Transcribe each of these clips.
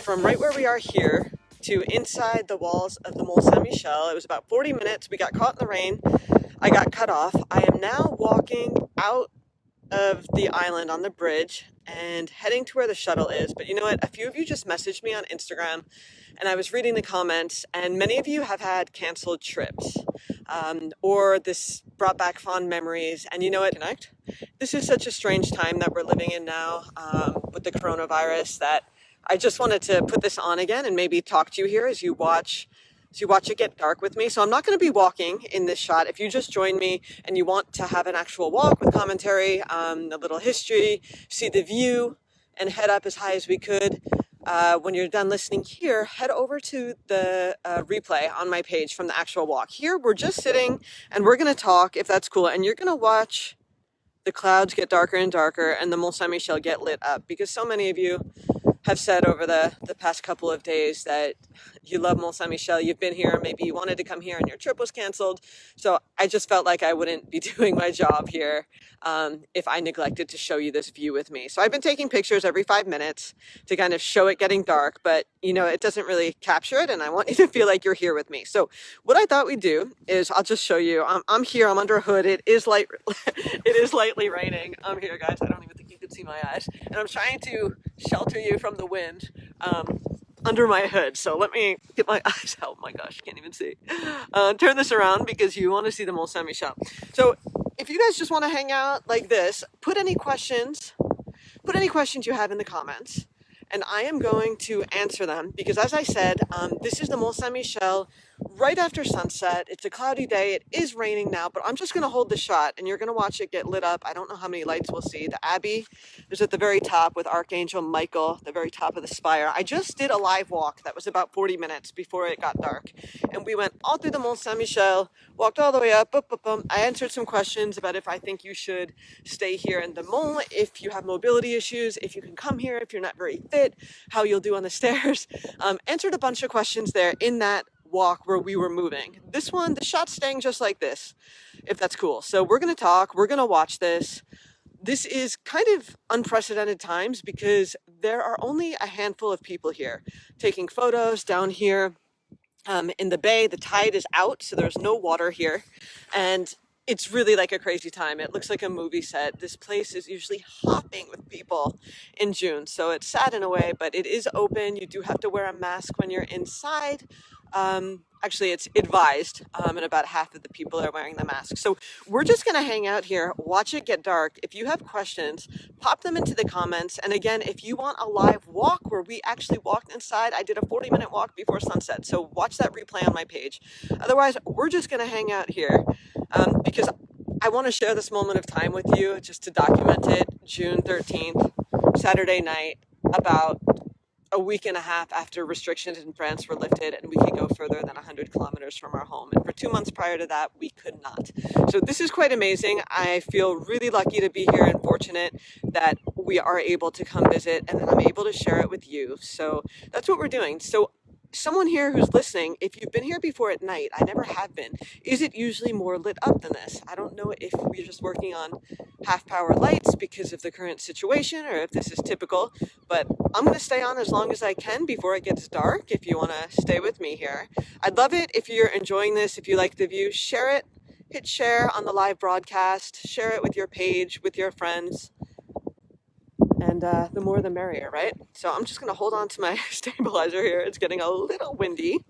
from right where we are here to inside the walls of the Mont Saint-Michel. It was about 40 minutes. We got caught in the rain. I got cut off. I am now walking out of the island on the bridge and heading to where the shuttle is. But you know what? A few of you just messaged me on Instagram and I was reading the comments, and many of you have had canceled trips or this brought back fond memories. And you know what? This is such a strange time that we're living in now with the coronavirus that I just wanted to put this on again and maybe talk to you here as you watch it get dark with me. So I'm not going to be walking in this shot. If you just joined me and you want to have an actual walk with commentary, a little history, see the view, and head up as high as we could, when you're done listening here, head over to the replay on my page from the actual walk. Here, we're just sitting and we're going to talk, if that's cool, and you're going to watch the clouds get darker and darker and the Mont Saint-Michel get lit up, because so many of you have said over the past couple of days that you love Mont Saint-Michel, you've been here, maybe you wanted to come here and your trip was canceled. So I just felt like I wouldn't be doing my job here if I neglected to show you this view with me. So I've been taking pictures every 5 minutes to kind of show it getting dark, but you know, it doesn't really capture it, and I want you to feel like you're here with me. So what I thought we'd do is I'll just show you. I'm here, I'm under a hood. It is lightly raining. I'm here, guys. I don't even think you can see my eyes. And I'm trying to shelter you from the wind under my hood. So let me get my eyes out. Oh my gosh, can't even see. Turn this around because you want to see the Mont Saint-Michel. So if you guys just want to hang out like this, put any questions you have in the comments, and I am going to answer them, because as I said, this is the Mont Saint-Michel right after sunset. It's a cloudy day. It is raining now, but I'm just going to hold the shot and you're going to watch it get lit up. I don't know how many lights we'll see. The Abbey is at the very top with Archangel Michael, the very top of the spire. I just did a live walk that was about 40 minutes before it got dark, and we went all through the Mont Saint-Michel, walked all the way up. I answered some questions about if I think you should stay here in the Mont, if you have mobility issues, if you can come here, if you're not very fit, how you'll do on the stairs. Answered a bunch of questions there in that walk where we were moving. This one, the shot's staying just like this, if that's cool. So we're going to talk, we're going to watch this. This is kind of unprecedented times because there are only a handful of people here taking photos down here in the bay. The tide is out, so there's no water here. And it's really like a crazy time. It looks like a movie set. This place is usually hopping with people in June. So it's sad in a way, but it is open. You do have to wear a mask when you're inside. Actually, it's advised, and about half of the people are wearing the mask. So we're just going to hang out here, watch it get dark. If you have questions, pop them into the comments. And again, if you want a live walk where we actually walked inside, I did a 40-minute walk before sunset. So watch that replay on my page. Otherwise, we're just going to hang out here because I want to share this moment of time with you just to document it. June 13th, Saturday night, about a week and a half after restrictions in France were lifted and we could go further than 100 kilometers from our home. And for 2 months prior to that, we could not. So this is quite amazing. I feel really lucky to be here and fortunate that we are able to come visit and that I'm able to share it with you. So that's what we're doing. So someone here who's listening, if you've been here before at night, I never have been, is it usually more lit up than this? I don't know if we're just working on half power lights because of the current situation or if this is typical, but I'm going to stay on as long as I can before it gets dark if you want to stay with me here. I'd love it if you're enjoying this, if you like the view, share it, hit share on the live broadcast, share it with your page, with your friends. And the more the merrier, right? So I'm just going to hold on to my stabilizer here. It's getting a little windy.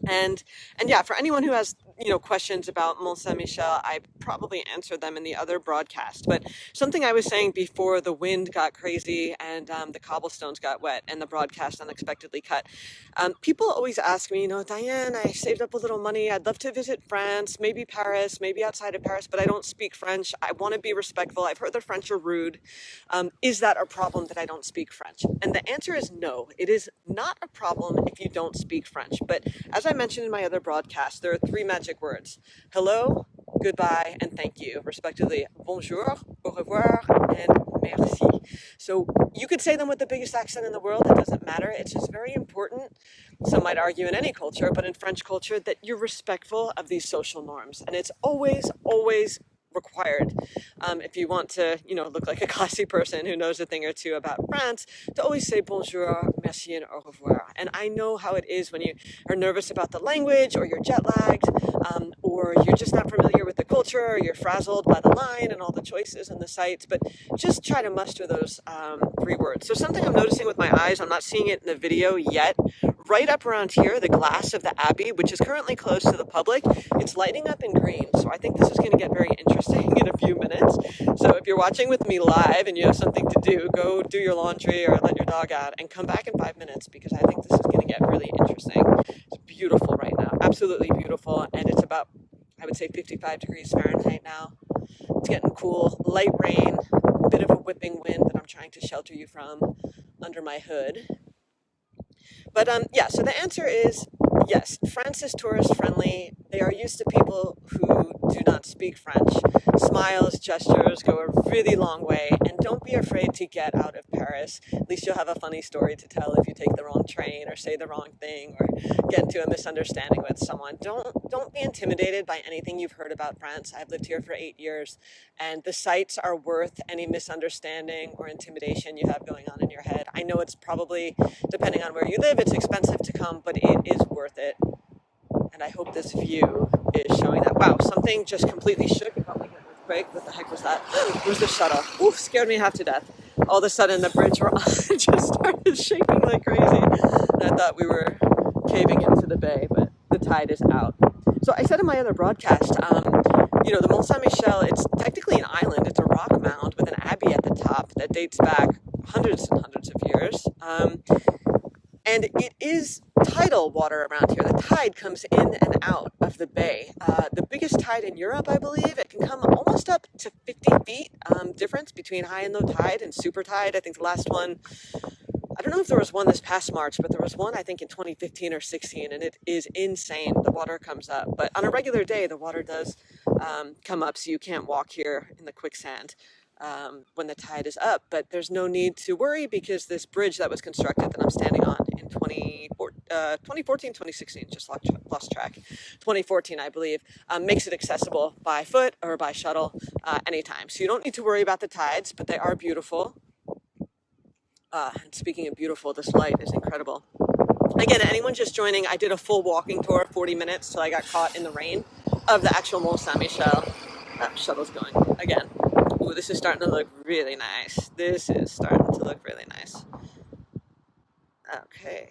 And yeah, for anyone who has, questions about Mont Saint-Michel, I probably answered them in the other broadcast. But something I was saying before the wind got crazy and the cobblestones got wet and the broadcast unexpectedly cut. People always ask me, Diane, I saved up a little money. I'd love to visit France, maybe Paris, maybe outside of Paris, but I don't speak French. I want to be respectful. I've heard the French are rude. Is that a problem that I don't speak French? And the answer is no. It is not a problem if you don't speak French. But as I mentioned in my other broadcast, there are 3 magic words: hello, goodbye, and thank you, respectively. Bonjour, au revoir, and merci. So you could say them with the biggest accent in the world. It doesn't matter. It's just very important. Some might argue in any culture, but in French culture, that you're respectful of these social norms. And it's always, always required. If you want to, look like a classy person who knows a thing or two about France, to always say bonjour, merci, and au revoir. And I know how it is when you are nervous about the language, or you're jet lagged, or you're just not familiar with the culture, or you're frazzled by the line and all the choices and the sites, but just try to muster those 3 words. So something I'm noticing with my eyes, I'm not seeing it in the video yet, right up around here, the glass of the Abbey, which is currently closed to the public, it's lighting up in green. So I think this is going to get very interesting in a few minutes. So if you're watching with me live and you have something to do, go do your laundry or let your dog out and come back in 5 minutes, because I think this is going to get really interesting. It's beautiful right now, absolutely beautiful. And it's about, I would say, 55 degrees Fahrenheit now. It's getting cool, light rain, a bit of a whipping wind that I'm trying to shelter you from under my hood. But yeah, so the answer is yes, France is tourist friendly. They are used to people who do not speak French. Smiles, gestures go a really long way, and don't be afraid to get out of Paris. At least you'll have a funny story to tell if you take the wrong train or say the wrong thing or get into a misunderstanding with someone. Don't be intimidated by anything you've heard about France. I've lived here for 8 years, and the sights are worth any misunderstanding or intimidation you have going on in your head. I know it's probably, depending on where you live, it's expensive to come, but it is worth it. And I hope this view is showing that. Wow, something just completely shook. It felt like an earthquake. What the heck was that? It was the shuttle. Ooh, scared me half to death. All of a sudden, the bridge we're on just started shaking like crazy. And I thought we were caving into the bay, but the tide is out. So I said in my other broadcast, the Mont Saint-Michel, it's technically an island. It's a rock mound with an abbey at the top that dates back hundreds and hundreds of years. And it is tidal water around here. The tide comes in and out of the bay. The biggest tide in Europe, I believe, it can come almost up to 50 feet difference between high and low tide and super tide. I think the last one, I don't know if there was one this past March, but there was one, I think, in 2015 or 16, and it is insane. The water comes up. But on a regular day, the water does come up, so you can't walk here in the quicksand when the tide is up. But there's no need to worry, because this bridge that was constructed that I'm standing on in 2014, 2016, just lost track, 2014, I believe, makes it accessible by foot or by shuttle anytime. So you don't need to worry about the tides, but they are beautiful. And speaking of beautiful, this light is incredible. Again, anyone just joining, I did a full walking tour, 40 minutes, till I got caught in the rain of the actual Mont Saint-Michel. Shuttle's going again. Ooh, this is starting to look really nice. This is starting to look really nice. Okay.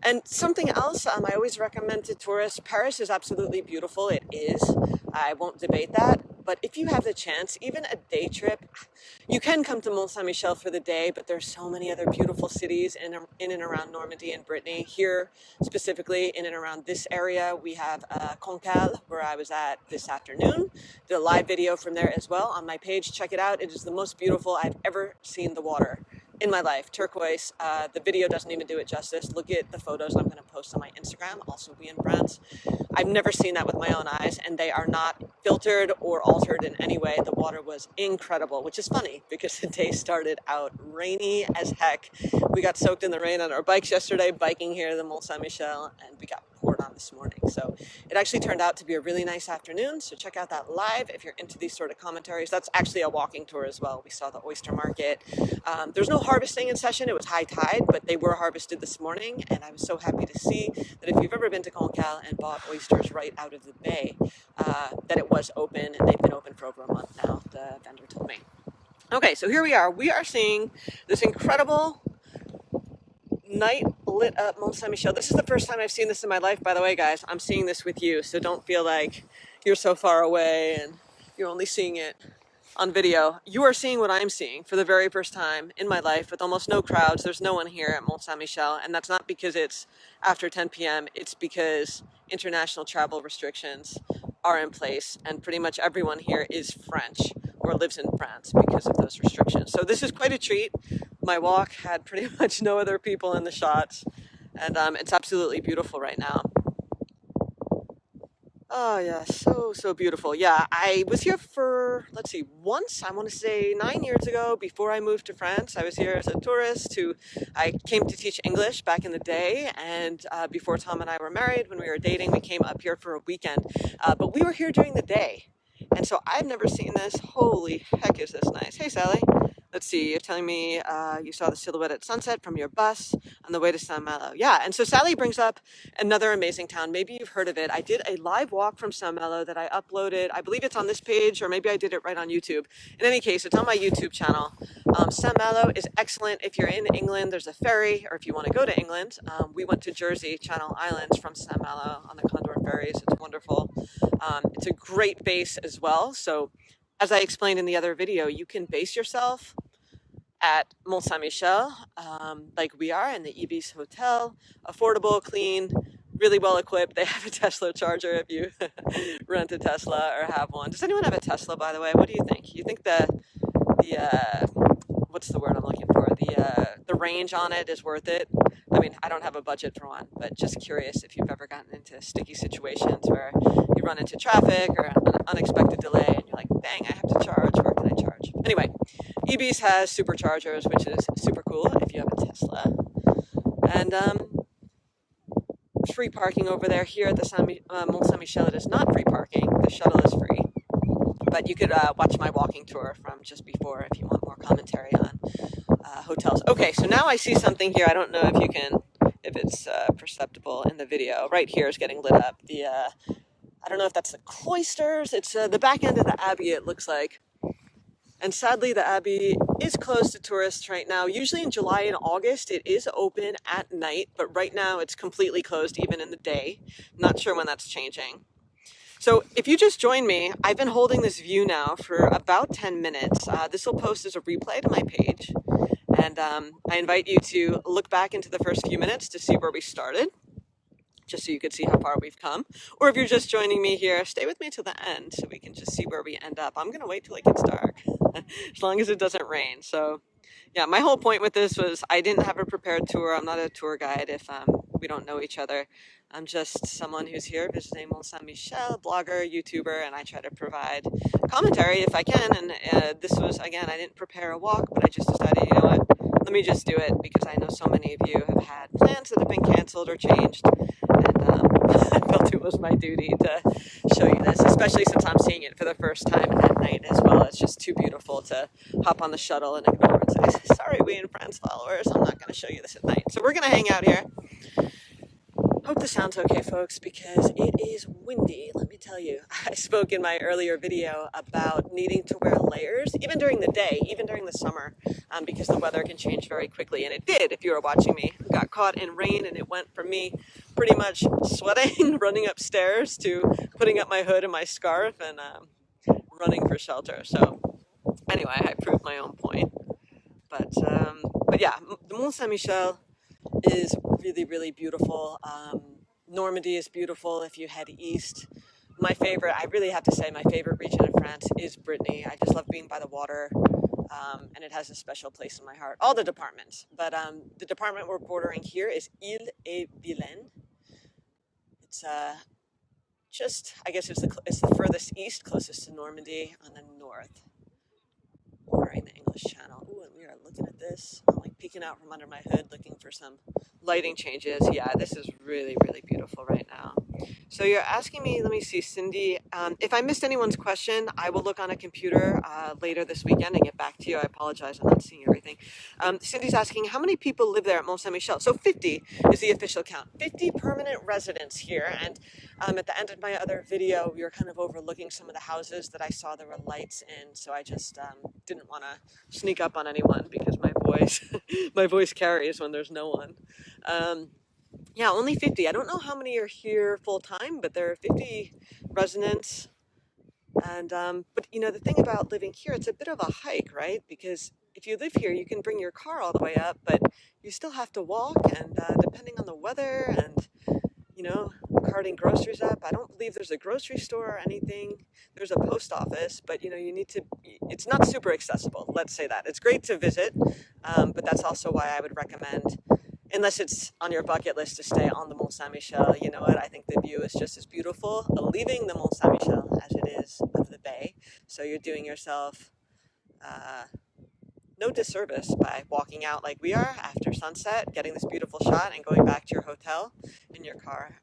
And something else I always recommend to tourists, Paris is absolutely beautiful. It is. I won't debate that. But if you have the chance, even a day trip, you can come to Mont Saint-Michel for the day, but there's so many other beautiful cities in and around Normandy and Brittany. Here, specifically in and around this area, we have Cancale, where I was at this afternoon. Did a live video from there as well on my page. Check it out. It is the most beautiful I've ever seen the water in my life. Turquoise. The video doesn't even do it justice. Look at the photos I'm going to post on my Instagram, also be in France. I've never seen that with my own eyes, and they are not filtered or altered in any way. The water was incredible, which is funny because the day started out rainy as heck. We got soaked in the rain on our bikes yesterday, biking here to the Mont Saint-Michel, and we got poured on this morning. So it actually turned out to be a really nice afternoon. So check out that live if you're into these sort of commentaries. That's actually a walking tour as well. We saw the oyster market. There's no harvesting in session. It was high tide, but they were harvested this morning, and I was so happy to see that if you've ever been to Cancale and bought oysters right out of the bay, that it was open, and they've been open for over a month now, the vendor told me. Okay, so here we are. We are seeing this incredible night lit up Mont Saint-Michel. This is the first time I've seen this in my life, by the way, guys. I'm seeing this with you, so don't feel like you're so far away and you're only seeing it on video. You are seeing what I'm seeing for the very first time in my life, with almost no crowds. There's no one here at Mont Saint-Michel, and that's not because it's after 10 p.m. It's because international travel restrictions are in place, and pretty much everyone here is French or lives in France because of those restrictions. So this is quite a treat. My walk had pretty much no other people in the shots, and it's absolutely beautiful right now. Oh yeah, so beautiful. Yeah, I was here for, let's see, once, I want to say 9 years ago, before I moved to France. I was here as a tourist I came to teach English back in the day, and before Tom and I were married, when we were dating, we came up here for a weekend. But we were here during the day, And so I've never seen this. Holy heck, is this nice. Hey, Sally. Let's see, you're telling me you saw the silhouette at sunset from your bus on the way to Saint-Malo. Yeah, and so Sally brings up another amazing town. Maybe you've heard of it. I did a live walk from Saint-Malo that I uploaded. I believe it's on this page, or maybe I did it right on YouTube. In any case, it's on my YouTube channel. Saint-Malo is excellent. If you're in England, there's a ferry, or if you want to go to England, we went to Jersey, Channel Islands from Saint-Malo on the Condor ferries. It's wonderful. It's a great base as well. So as I explained in the other video, you can base yourself at Mont Saint-Michel, like we are in the Ibis Hotel, affordable, clean, really well equipped. They have a Tesla charger if you rent a Tesla or have one. Does anyone have a Tesla, by the way? What do you think? You think the what's the word I'm looking for? The range on it is worth it? I mean, I don't have a budget for one, but just curious if you've ever gotten into sticky situations where you run into traffic or an unexpected delay and you're like, dang, I have to charge. Where can I charge? Anyway, EBs has superchargers, which is super cool if you have a Tesla. And free parking over there. Here at the Mont Saint-Michel, it is not free parking. The shuttle is free. But you could watch my walking tour from just before if you want more commentary on hotels. Okay, so now I see something here. I don't know if it's perceptible in the video. Right here is getting lit up. I don't know if that's the cloisters. It's the back end of the Abbey, it looks like. And sadly, the Abbey is closed to tourists right now. Usually in July and August, it is open at night, but right now it's completely closed even in the day. Not sure when that's changing. So if you just joined me, I've been holding this view now for about 10 minutes. This will post as a replay to my page. And I invite you to look back into the first few minutes to see where we started, just so you could see how far we've come. Or if you're just joining me here, stay with me to the end so we can just see where we end up. I'm going to wait till it gets dark, as long as it doesn't rain. So yeah, my whole point with this was I didn't have a prepared tour. I'm not a tour guide if we don't know each other. I'm just someone who's here visiting Mont Saint-Michel, blogger, YouTuber, and I try to provide commentary if I can. And this was, again, I didn't prepare a walk, but I just decided, you know what, let me just do it because I know so many of you have had plans that have been canceled or changed. And I felt it was my duty to show you this, especially since I'm seeing it for the first time at night as well. It's just too beautiful to hop on the shuttle and ignore and say, sorry, we in France followers, I'm not going to show you this at night. So we're going to hang out here. Hope this sounds okay, folks, because it is windy, let me tell you. I spoke in my earlier video about needing to wear layers, even during the day, even during the summer, because the weather can change very quickly. And it did, if you were watching me. I got caught in rain, and it went from me pretty much sweating, running upstairs, to putting up my hood and my scarf and running for shelter. So anyway, I proved my own point. But yeah, the Mont Saint-Michel is really, really beautiful. Normandy is beautiful if you head east. My favorite, I really have to say, my favorite region of France is Brittany. I just love being by the water, and it has a special place in my heart. All the departments, but the department we're bordering here is Ille-et-Vilaine. It's just, I guess it's the furthest east, closest to Normandy on the north, bordering the English Channel. Ooh, and we are looking at this. I'm like peeking out from under my hood, looking for some lighting changes. Yeah, this is really, really beautiful right now. So you're asking me, let me see, Cindy, if I missed anyone's question, I will look on a computer later this weekend and get back to you. I apologize, I'm not seeing everything. Cindy's asking, how many people live there at Mont Saint-Michel? So 50 is the official count. 50 permanent residents here. And at the end of my other video, we were kind of overlooking some of the houses that I saw there were lights in. So I just didn't want to sneak up on anyone because my voice carries when there's no one. Yeah, only 50. I don't know how many are here full time, but there are 50 residents. And but you know, the thing about living here, it's a bit of a hike, right? Because if you live here, you can bring your car all the way up, but you still have to walk, and depending on the weather and, you know, carting groceries up. I don't believe there's a grocery store or anything. There's a post office, but you know, it's not super accessible. Let's say that. It's great to visit, but that's also why I would recommend, unless it's on your bucket list, to stay on the Mont Saint-Michel. You know what? I think the view is just as beautiful leaving the Mont Saint-Michel as it is of the bay. So you're doing yourself no disservice by walking out like we are after sunset, getting this beautiful shot, and going back to your hotel in your car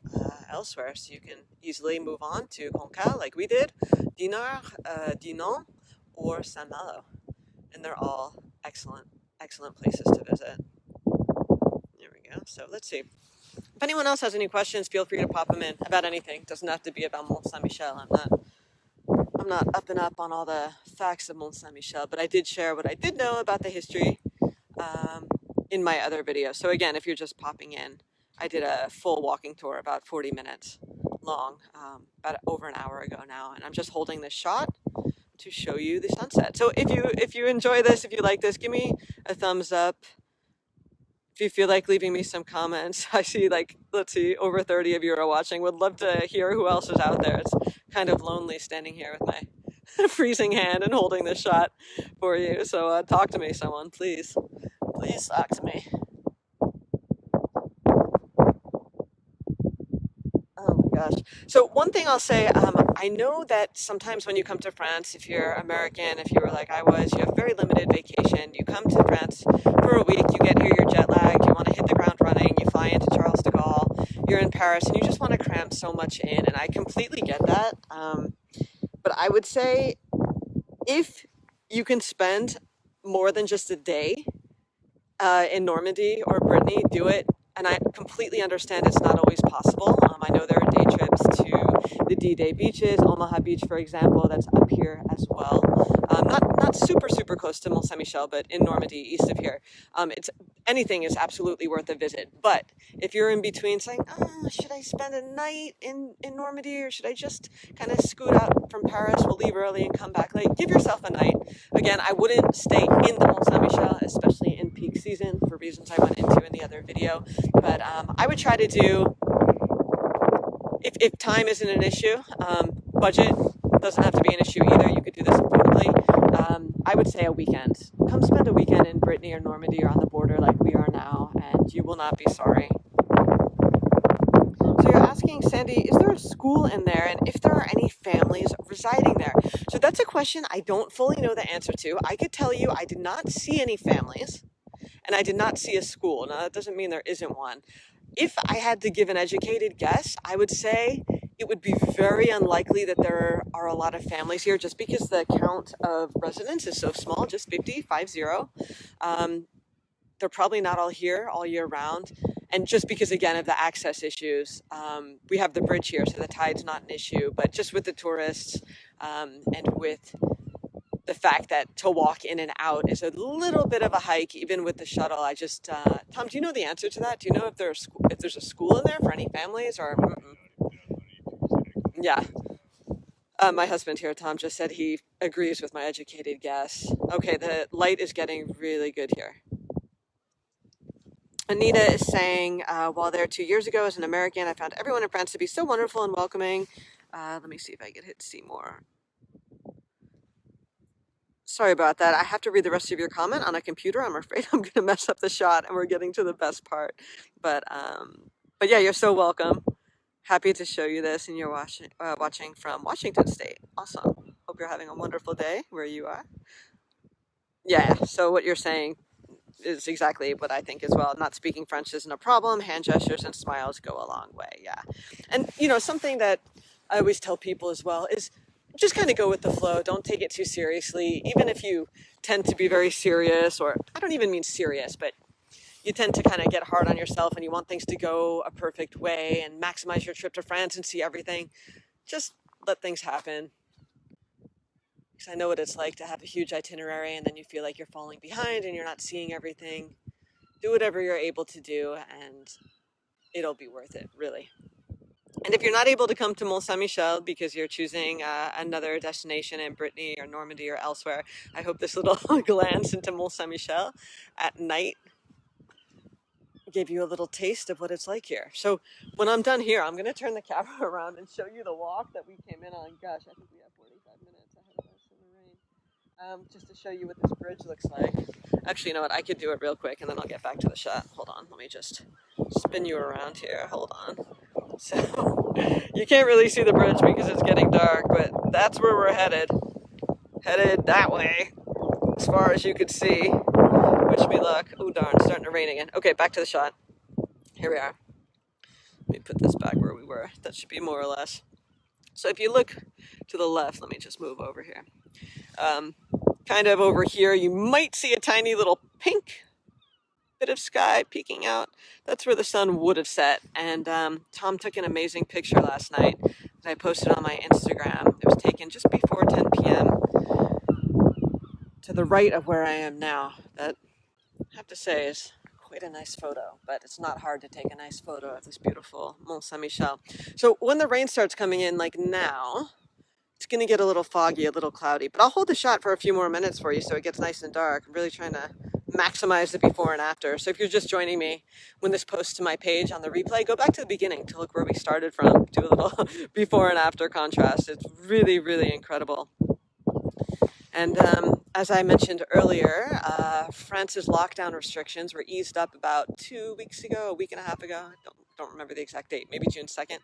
elsewhere. So you can easily move on to Concal like we did, Dinard, Dinan, or Saint-Malo. And they're all excellent, excellent places to visit. There we go. So let's see. If anyone else has any questions, feel free to pop them in about anything. It doesn't have to be about Mont Saint-Michel. I'm not up and up on all the facts of Mont Saint-Michel, but I did share what I did know about the history in my other video. So again, if you're just popping in, I did a full walking tour, about 40 minutes long, about over an hour ago now, and I'm just holding this shot to show you the sunset. So if you enjoy this, if you like this, give me a thumbs up. If you feel like leaving me some comments, I see let's see, over 30 of you are watching. Would love to hear who else is out there. It's kind of lonely standing here with my freezing hand and holding this shot for you. So talk to me, someone, please. Please talk to me. Oh my gosh. So one thing I'll say, I know that sometimes when you come to France, if you're American, if you were like I was, you have very limited vacation. You come to France for a week, you get here, you're jet lagged, you want to hit the ground running, you fly into Charles de Gaulle, you're in Paris, and you just want to cram so much in, and I completely get that. But I would say if you can spend more than just a day in Normandy or Brittany, do it. And I completely understand it's not always possible. I know there are day trips to the D-Day beaches, Omaha Beach, for example, that's up here as well. Not super close to Mont Saint-Michel, but in Normandy, east of here. Anything is absolutely worth a visit. But if you're in between saying, should I spend a night in Normandy, or should I just kind of scoot out from Paris, we'll leave early and come back late, give yourself a night. Again, I wouldn't stay in the Mont Saint-Michel, especially in peak season, for reasons I went into in the other video. But I would try to do, if time isn't an issue, budget doesn't have to be an issue either. You could do this affordably. I would say a weekend. Come spend a weekend in Brittany or Normandy or on the border like we are now, and you will not be sorry. So you're asking, Sandy, is there a school in there, and if there are any families residing there? So that's a question I don't fully know the answer to. I could tell you I did not see any families, and I did not see a school. Now, that doesn't mean there isn't one. If I had to give an educated guess, I would say it would be very unlikely that there are a lot of families here, just because the count of residents is so small, just 50. They're probably not all here all year round. And just because, again, of the access issues, we have the bridge here, so the tide's not an issue. But just with the tourists and with the fact that to walk in and out is a little bit of a hike, even with the shuttle. I just, Tom, do you know the answer to that? Do you know if there's a school in there for any families, or? Yeah. My husband here, Tom, just said he agrees with my educated guess. Okay, the light is getting really good here. Anita is saying, while there 2 years ago as an American, I found everyone in France to be so wonderful and welcoming. Let me see if I can hit see more. Sorry about that. I have to read the rest of your comment on a computer. I'm afraid I'm going to mess up the shot, and we're getting to the best part. But yeah, you're so welcome. Happy to show you this, and you're watching from Washington State. Awesome. Hope you're having a wonderful day where you are. Yeah, so what you're saying is exactly what I think as well. Not speaking French isn't a problem. Hand gestures and smiles go a long way, yeah. And, something that I always tell people as well is just kind of go with the flow. Don't take it too seriously. Even if you tend to be very serious, or I don't even mean serious, but you tend to kind of get hard on yourself and you want things to go a perfect way and maximize your trip to France and see everything. Just let things happen. Because I know what it's like to have a huge itinerary and then you feel like you're falling behind and you're not seeing everything. Do whatever you're able to do and it'll be worth it, really. And if you're not able to come to Mont Saint-Michel because you're choosing another destination in Brittany or Normandy or elsewhere, I hope this little glance into Mont Saint-Michel at night gave you a little taste of what it's like here. So when I'm done here, I'm going to turn the camera around and show you the walk that we came in on. Gosh, I think we have 45 minutes ahead of us in the rain. Just to show you what this bridge looks like. Actually, you know what? I could do it real quick and then I'll get back to the shot. Hold on. Let me just spin you around here. Hold on. So you can't really see the bridge because it's getting dark, but that's where we're headed. Headed that way as far as you could see. Wish me luck. Oh darn, it's starting to rain again. Okay, back to the shot. Here we are. Let me put this back where we were. That should be more or less. So if you look to the left, let me just move over here. Kind of over here, you might see a tiny little pink bit of sky peeking out. That's where the sun would have set. And Tom took an amazing picture last night that I posted on my Instagram. It was taken just before 10 p.m. to the right of where I am now. That, I have to say, is quite a nice photo, but it's not hard to take a nice photo of this beautiful Mont Saint-Michel. So when the rain starts coming in, like now, it's going to get a little foggy, a little cloudy, but I'll hold the shot for a few more minutes for you so it gets nice and dark. I'm really trying to maximize the before and after. So if you're just joining me when this posts to my page on the replay, go back to the beginning to look where we started from, do a little before and after contrast. It's really, really incredible. And as I mentioned earlier, France's lockdown restrictions were eased up about 2 weeks ago, a week and a half ago. I don't remember the exact date, maybe June 2nd.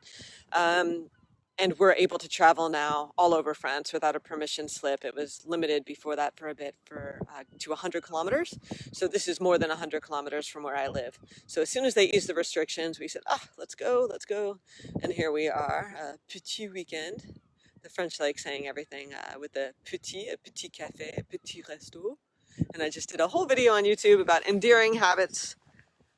And we're able to travel now all over France without a permission slip. It was limited before that for a bit to 100 kilometers. So this is more than 100 kilometers from where I live. So as soon as they eased the restrictions, we said, let's go. And here we are, petit weekend. The French like saying everything with the petit, a petit café, a petit resto. And I just did a whole video on YouTube about endearing habits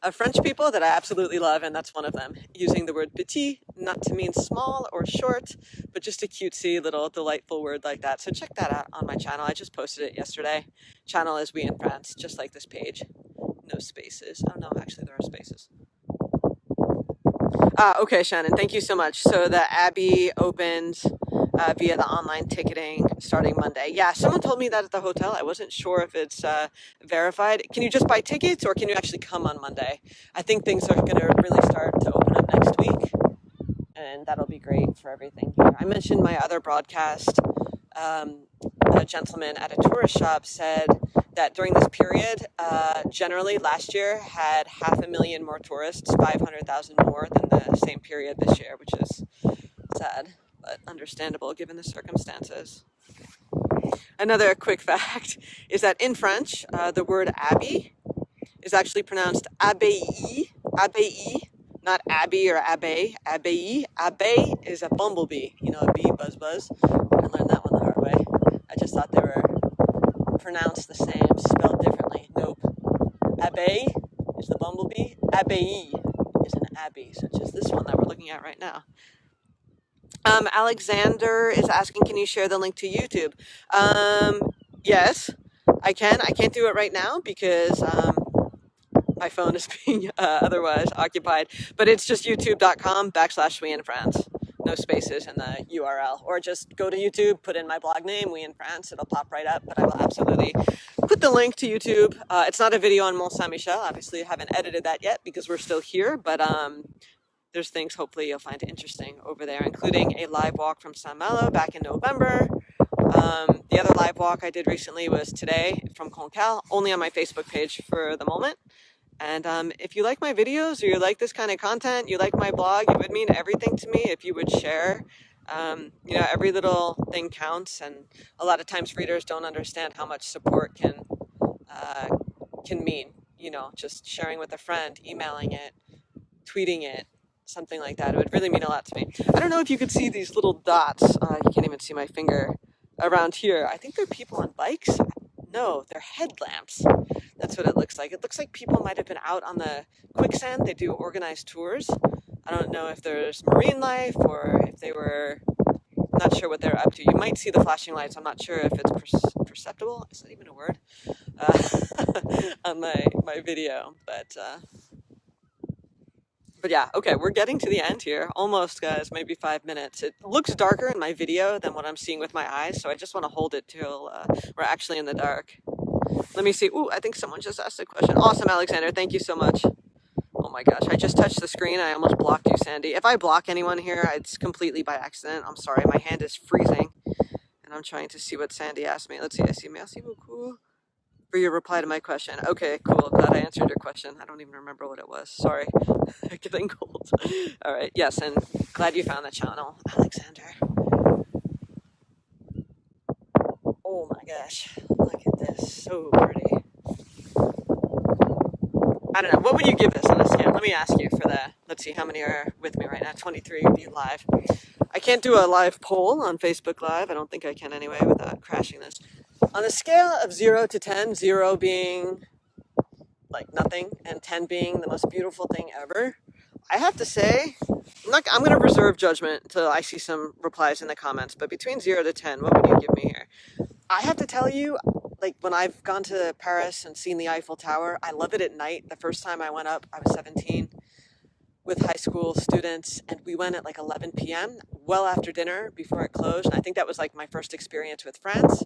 of French people that I absolutely love, and that's one of them. Using the word petit, not to mean small or short, but just a cutesy little delightful word like that. So check that out on my channel. I just posted it yesterday. Channel is We in France, just like this page. No spaces. Oh no, actually there are spaces. Okay, Shannon, thank you so much. So the Abbey opens via the online ticketing starting Monday. Yeah, someone told me that at the hotel. I wasn't sure if it's verified. Can you just buy tickets or can you actually come on Monday? I think things are going to really start to open up next week, and that'll be great for everything here. I mentioned my other broadcast. A gentleman at a tourist shop said that during this period, generally last year had 500,000 more tourists, 500,000 more than the same period this year, which is sad, but understandable given the circumstances. Another quick fact is that in French, the word abbey is actually pronounced abbaye, not abbey or abbé, abbaye. Abbé is a bumblebee, a bee, buzz, buzz. I learned that one the hard way. I just thought they were pronounced the same, spelled differently. Nope. Abbé is the bumblebee. Abbaye is an abbey, such as this one that we're looking at right now. Alexander is asking, can you share the link to YouTube? Yes, I can. I can't do it right now because my phone is being otherwise occupied, but it's just youtube.com/We in France. No spaces in the URL, or just go to YouTube, put in my blog name, We in France, it'll pop right up, but I will absolutely put the link to YouTube. It's not a video on Mont Saint-Michel. Obviously, I haven't edited that yet because we're still here, but there's things hopefully you'll find interesting over there, including a live walk from Saint-Malo back in November. The other live walk I did recently was today from Concal, only on my Facebook page for the moment. And if you like my videos or you like this kind of content, you like my blog, it would mean everything to me if you would share. Every little thing counts, and a lot of times readers don't understand how much support can mean. Just sharing with a friend, emailing it, tweeting it, something like that. It would really mean a lot to me. I don't know if you could see these little dots. You can't even see my finger around here. I think they're people on bikes. No, they're headlamps. That's what it looks like. It looks like people might have been out on the quicksand. They do organized tours. I don't know if there's marine life or if they were, not sure what they're up to. You might see the flashing lights. I'm not sure if it's perceptible. Is that even a word? On my video. But yeah, okay, we're getting to the end here. Almost, guys, maybe 5 minutes. It looks darker in my video than what I'm seeing with my eyes, so I just want to hold it till we're actually in the dark. Let me see. Ooh, I think someone just asked a question. Awesome, Alexander. Thank you so much. Oh my gosh, I just touched the screen. I almost blocked you, Sandy. If I block anyone here, it's completely by accident. I'm sorry. My hand is freezing, and I'm trying to see what Sandy asked me. Let's see. I see. Merci beaucoup for your reply to my question. Okay, cool. Glad I answered your question. I don't even remember what it was. Sorry. Getting cold. All right. Yes, and glad you found the channel, Alexander. Oh my gosh. Look at this. So pretty. I don't know. What would you give this on a scale? Let me ask you for the, let's see how many are with me right now. 23 of you live. I can't do a live poll on Facebook Live. I don't think I can anyway without crashing this. On a scale of 0 to 10, 0 being like nothing and 10 being the most beautiful thing ever, I have to say, I'm going to reserve judgment until I see some replies in the comments, but between 0 to 10, what would you give me here? I have to tell you, like when I've gone to Paris and seen the Eiffel Tower, I love it at night. The first time I went up, I was 17 with high school students, and we went at like 11 p.m., well after dinner, before it closed. And I think that was like my first experience with friends.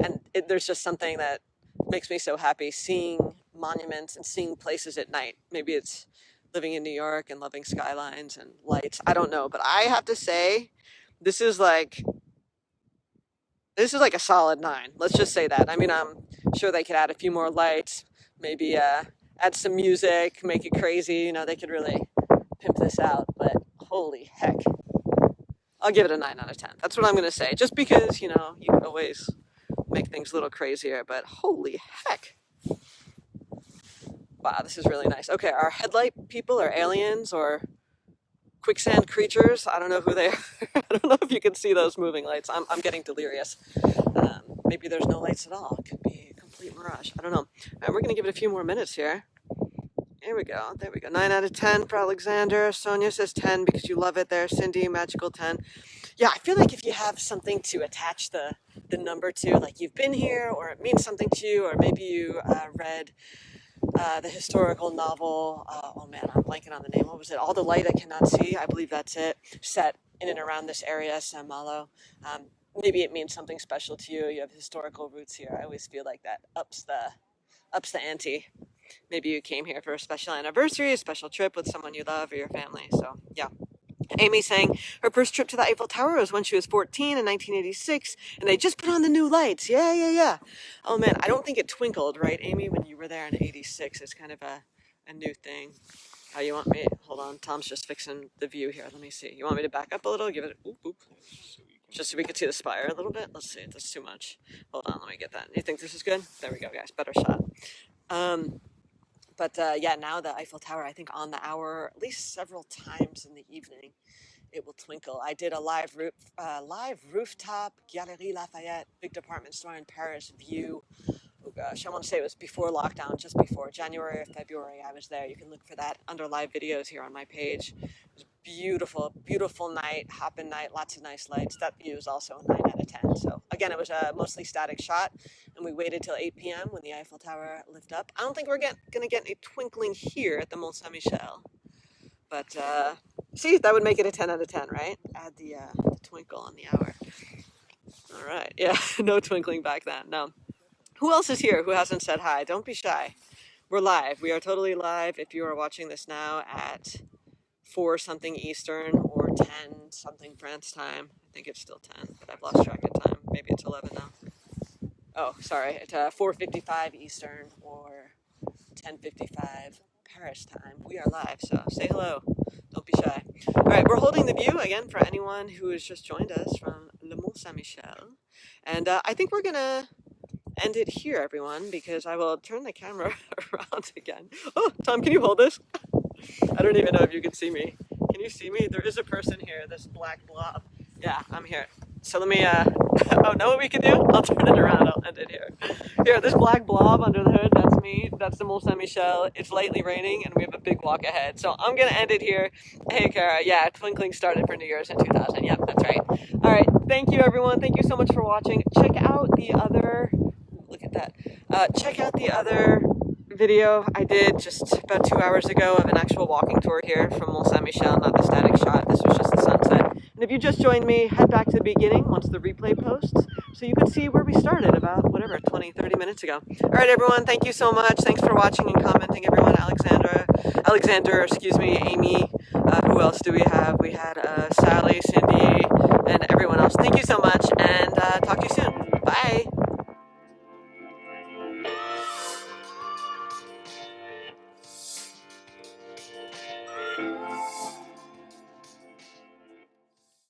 And there's just something that makes me so happy, seeing monuments and seeing places at night. Maybe it's living in New York and loving skylines and lights. I don't know, but I have to say, this is like a solid 9. Let's just say that. I mean, I'm sure they could add a few more lights, maybe add some music, make it crazy. You know, they could really pimp this out, but holy heck. I'll give it a 9 out of 10. That's what I'm going to say. Just because, you know, you can always make things a little crazier, but holy heck. Wow, this is really nice. Okay, our headlight people are aliens or quicksand creatures. I don't know who they are. I don't know if you can see those moving lights. I'm getting delirious. Maybe there's no lights at all. It could be a complete mirage. I don't know. All right, we're going to give it a few more minutes here. Here we go. There we go. 9 out of 10 for Alexander. Sonia says 10 because you love it there. Cindy, magical 10. Yeah, I feel like if you have something to attach the number to, like you've been here or it means something to you, or maybe you read the historical novel, oh man, I'm blanking on the name. What was it? All the Light I Cannot See. I believe that's it. Set in and around this area, Saint Malo. Maybe it means something special to you. You have historical roots here. I always feel like that ups the ante. Maybe you came here for a special anniversary, a special trip with someone you love or your family. So yeah. Amy saying her first trip to the Eiffel Tower was when she was 14 in 1986, and they just put on the new lights. Yeah. Oh man, I don't think it twinkled, right, Amy, when you were there in 86. It's kind of a new thing. How you want me? Hold on, Tom's just fixing the view here. Let me see. You want me to back up a little? Give it oop. Just so we can see the spire a little bit. Let's see. That's too much. Hold on, let me get that. You think this is good? There we go, guys. Better shot. But yeah, now the Eiffel Tower, I think on the hour, at least several times in the evening, it will twinkle. I did a live rooftop Galerie Lafayette, big department store in Paris view. Oh gosh, I want to say it was before lockdown, just before January or February. I was there. You can look for that under live videos here on my page. It was beautiful night, hopping night, lots of nice lights. That view is also a 9 out of 10. So again, it was a mostly static shot, and we waited till 8 p.m. when the Eiffel Tower lifted up. I don't think we're going to get any twinkling here at the Mont Saint-Michel, but see, that would make it a 10 out of 10, right? Add the twinkle on the hour. All right, yeah, no twinkling back then. No. Who else is here who hasn't said hi? Don't be shy. We're live. We are totally live. If you are watching this now at 4 something Eastern or 10 something France time. I think it's still 10, but I've lost track of time. Maybe it's 11 now. Oh, sorry. It's 4:55 Eastern or 10:55 Paris time. We are live, so say hello. Don't be shy. All right, we're holding the view again for anyone who has just joined us from Le Mont Saint-Michel. And I think we're going to end it here, everyone, because I will turn the camera around again. Oh, Tom, can you hold this? I don't even know if you can see me. Can you see me? There is a person here, this black blob. Yeah, I'm here. So let me, oh, know what we can do? I'll turn it around, I'll end it here. Here, this black blob under the hood, that's me. That's the Mont Saint-Michel. It's lightly raining, and we have a big walk ahead. So I'm going to end it here. Hey, Kara, yeah, twinkling started for New Year's in 2000. Yep, that's right. All right, thank you, everyone. Thank you so much for watching. Check out the other, look at that. Check out the other video I did just about 2 hours ago of an actual walking tour here from Mont Saint-Michel, not the static shot. This was just the sunset. And if you just joined me, head back to the beginning once the replay posts so you can see where we started about, 20-30 minutes ago. All right, everyone, thank you so much. Thanks for watching and commenting, everyone. Alexander, Amy. Who else do we have? We had Sally, Cindy, and everyone else. Thank you so much, and